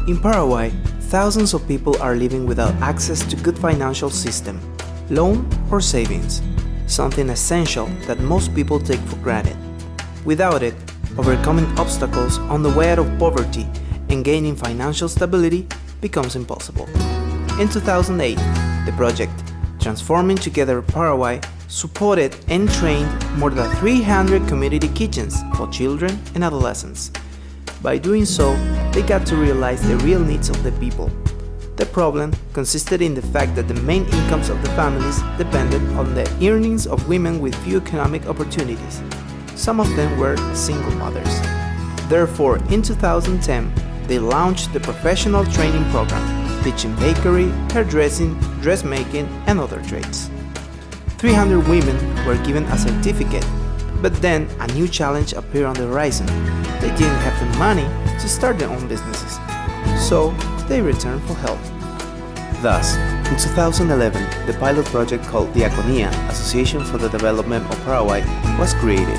In Paraguay, thousands of people are living without access to good financial system, loan or savings, something essential that most people take for granted. Without it, overcoming obstacles on the way out of poverty and gaining financial stability becomes impossible. In 2008, the project Transforming Together Paraguay supported and trained more than 300 community kitchens for children and adolescents. By doing so, they got to realize the real needs of the people. The problem consisted in the fact that the main incomes of the families depended on the earnings of women with few economic opportunities. Some of them were single mothers. Therefore, in 2010, they launched the professional training program, teaching bakery, hairdressing, dressmaking, and other trades. 300 women were given a certificate, but then a new challenge appeared on the horizon. They didn't have the money to start their own businesses, so they returned for help. Thus, in 2011, the pilot project called DIACONIA, Association for the Development of Paraguay, was created.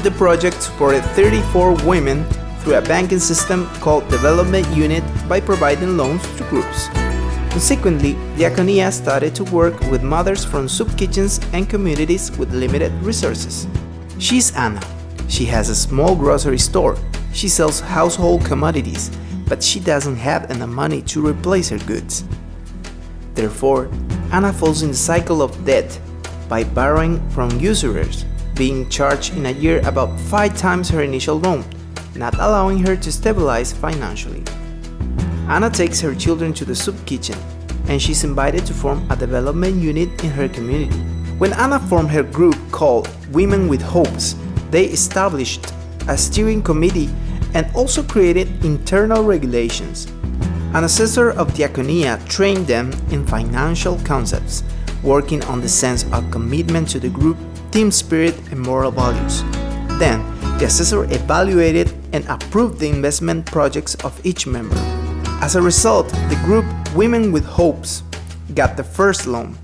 The project supported 34 women through a banking system called Development Unit by providing loans to groups. Consequently, DIACONIA started to work with mothers from soup kitchens and communities with limited resources. She's Anna. She has a small grocery store. She sells household commodities, but she doesn't have enough money to replace her goods. Therefore, Anna falls in the cycle of debt by borrowing from usurers, being charged in a year about 5 times her initial loan, not allowing her to stabilize financially. Anna takes her children to the soup kitchen, and she's invited to form a development unit in her community. When Anna formed her group called Women with Hopes, they established a steering committee and also created internal regulations. An assessor of DIACONIA trained them in financial concepts, working on the sense of commitment to the group, team spirit, and moral values. Then, the assessor evaluated and approved the investment projects of each member. As a result, the group Women with Hopes got the first loan.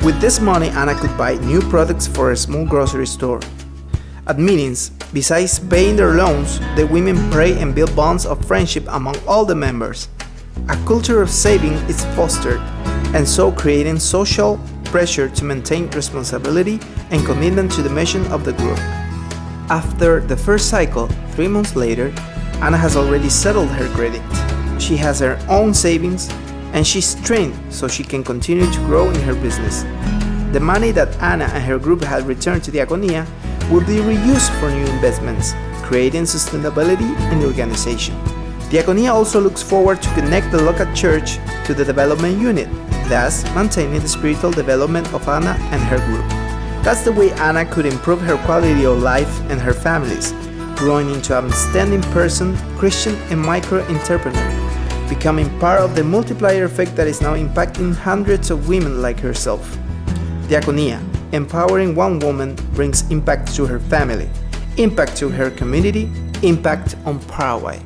With this money, Anna could buy new products for a small grocery store. At meetings, besides paying their loans, the women pray and build bonds of friendship among all the members. A culture of saving is fostered, and so creating social pressure to maintain responsibility and commitment to the mission of the group. After the first cycle, 3 months later, Anna has already settled her credit. She has her own savings, and she's trained so she can continue to grow in her business. The money that Anna and her group had returned to DIACONIA will be reused for new investments, creating sustainability in the organization. DIACONIA also looks forward to connect the local church to the development unit, thus maintaining the spiritual development of Anna and her group. That's the way Anna could improve her quality of life and her family's, growing into an outstanding person, Christian and micro-entrepreneur, becoming part of the multiplier effect that is now impacting hundreds of women like herself. DIACONIA, empowering one woman, brings impact to her family, impact to her community, impact on Paraguay.